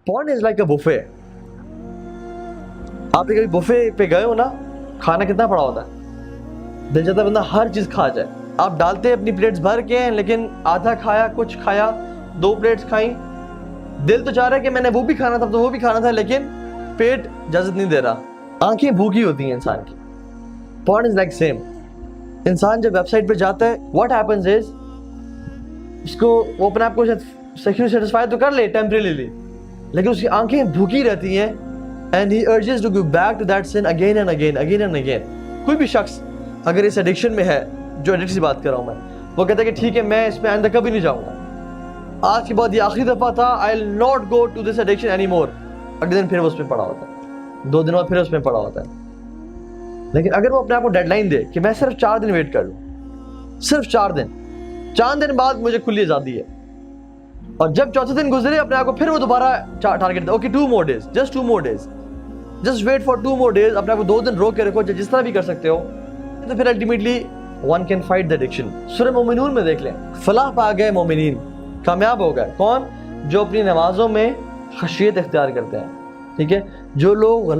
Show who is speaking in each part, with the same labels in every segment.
Speaker 1: Porn is like a buffet. आपने कभी buffet पे गए हो ना, खाना कितना पड़ा होता है, दिल चाहता है बंदा हर चीज खा जाए। आप डालते हैं अपनी प्लेट्स भर के, लेकिन आधा खाया, कुछ खाया, 2 प्लेट्स खाई, दिल तो चाह रहा है कि मैंने वो भी खाना था तो वो भी खाना था, लेकिन पेट इजाजत नहीं दे रहा। आंखें भूखी होती हैं इंसान की। Porn is like same. इंसान जब वेबसाइट पे जाता है, what happens is उसको वो अपने आप को सेक्सुअली सेटिस्फाई तो कर ले टेम्परेरीली, लेकिन उसकी आंखें भूखी रहती हैं and he urges to go back to that sin again and again, again and again. कोई भी शख्स अगर इस एडिक्शन में है, जो एडिक्ट की बात कर रहा हूँ मैं, वो कहता है कि ठीक है मैं इसमें आइंदा कभी नहीं जाऊँगा, आज के बाद ये आखिरी दफ़ा था, I will not go to this addiction any more. अगले दिन फिर वो उसमें पड़ा होता है, 2 दिन बाद फिर उसमें पड़ा होता है। लेकिन अगर वो अपने आप को डेडलाइन दे कि मैं सिर्फ 4 दिन वेट कर लूँ, सिर्फ 4 दिन बाद मुझे खुली आज़ादी है, और जब चौथे दिन गुजरे अपने आप को फिर वो दोबारा target they, okay 2 more days, just 2 more days, just wait for 2 more days, अपने आप को 2 दिन रोक के रखो, जिस तरह भी कर सकते हो, तो फिर ultimately one can fight the addiction। सूरह मोमिनून में देख लें, फलाह पा गए मोमिनीन, कामयाब हो गए कौन? जो अपनी नमाजों में खशियत इख्तियार करते हैं, ठीक है, जो लोग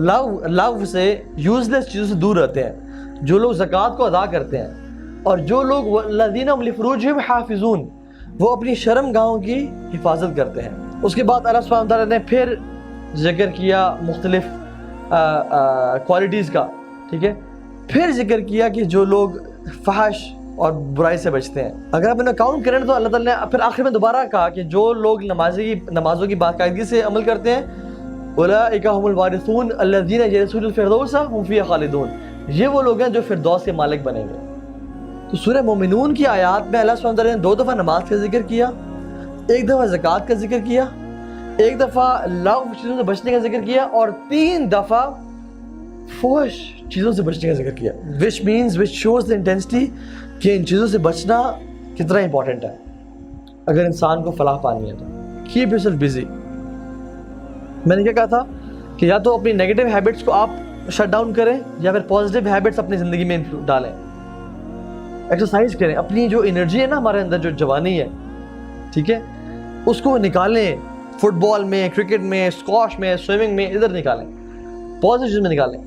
Speaker 1: लव से, यूजलेस चीज़ों से दूर रहते हैं, जो लोग ज़कात को अदा करते हैं, और जो लोग वल्लज़ीना हुम लिफ़ुरूजिहिम हाफ़िज़ून, वो अपनी शर्म गाहों की हिफाजत करते हैं। उसके बाद अल्लाह सुब्हानहू व तआला ने फिर जिक्र किया मुख्तलिफ क्वालिटीज़ का, ठीक है, फिर जिक्र किया कि जो लोग फहश और बुराई से बचते हैं। अगर आप इन्हें काउंट करें तो अल्लाह ताला ने फिर आखिर में दोबारा कहा कि जो लोग नमाजों की बाकायदगी से अमल करते हैं, उलाइका हुमुल वारिसून अल्लज़ीना यरिसूनल फ़िरदौस हुम फ़ीहा खालिदून, ये वो लोग हैं जो फिरदौस के मालिक बनेंगे। तो सूरह मोमिनून की आयत में अल्लाह सुब्हानहू व तआला ने 2 दफ़ा नमाज का जिक्र किया, 1 दफ़ा ज़कात का जिक्र किया, 1 दफ़ा लव चीज़ों से बचने का जिक्र किया, और 3 दफ़ा फहश चीज़ों से बचने का जिक्र किया, विच शोज़ द इंटेंसिटी कि इन चीज़ों से बचना कितना इंपॉर्टेंट है अगर इंसान को फलाह पानी है तो। Keep yourself busy. मैंने क्या कहा था कि या तो अपनी नेगेटिव हैबिट्स को आप शट डाउन करें, या फिर पॉजिटिव हैबिट्स अपनी ज़िंदगी में डालें। एक्सरसाइज करें, अपनी जो एनर्जी है ना हमारे अंदर, जो जवानी है, ठीक है, उसको निकालें, फुटबॉल में, क्रिकेट में, स्क्वॉश में, स्विमिंग में, इधर निकालें, पॉजिटिव में निकालें।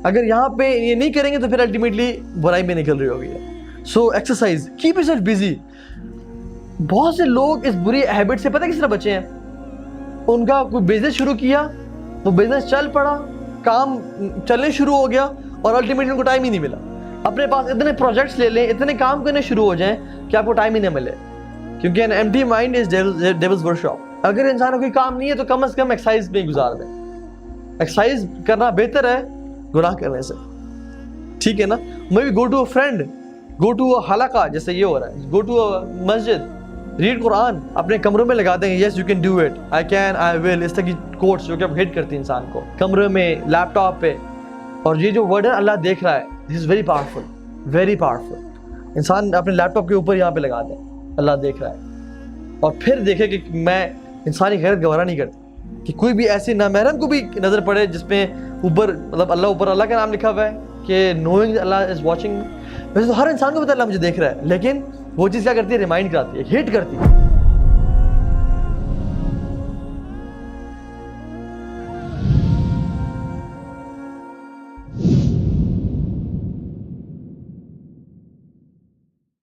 Speaker 1: अगर यहाँ पे ये नहीं करेंगे तो फिर अल्टीमेटली बुराई में निकल रही होगी। So exercise, keep yourself busy. बहुत से लोग इस बुरी हैबिट से पता किस तरह बचे हैं, उनका कोई बिजनेस शुरू किया, वो बिजनेस चल पड़ा, काम चलने शुरू हो गया, और अल्टीमेटली उनको टाइम ही नहीं मिला। अपने पास इतने प्रोजेक्ट्स ले लें, इतने काम करने शुरू हो जाएं कि आपको टाइम ही नहीं मिले, क्योंकि an empty mind is devils workshop. अगर इंसान को कोई काम नहीं है तो कम से कम एक्सरसाइज में गुजार दें। एक्सरसाइज करना बेहतर है गुनाह करने से, ठीक है ना। Maybe go to a friend, go to a हलका, जैसे ये हो रहा है, गो टू अ मस्जिद, रीड कुरान, अपने कमरों में लगा देंगे, yes you can do it, I can, I will, इस तरह की कोट्स जो कि अब हिट करती है इंसान को, कमरे में, लैपटॉप पे। और ये जो वर्ड है अल्लाह देख रहा है, this is very powerful, very powerful. इंसान अपने लैपटॉप के ऊपर यहाँ पे लगा दे, अल्लाह देख रहा है, और फिर देखे कि मैं इंसानी गैरत गवारा नहीं करती कि कोई भी ऐसी नामहरम को भी नज़र पड़े जिसमें ऊपर, मतलब अल्लाह का नाम लिखा हुआ है कि नोइंग अल्लाह इज़ वॉचिंग। वैसे तो हर इंसान को पता है अल्लाह मुझे देख रहा है, लेकिन वो चीज़ क्या करती है, रिमाइंड कराती है, हिट करती है।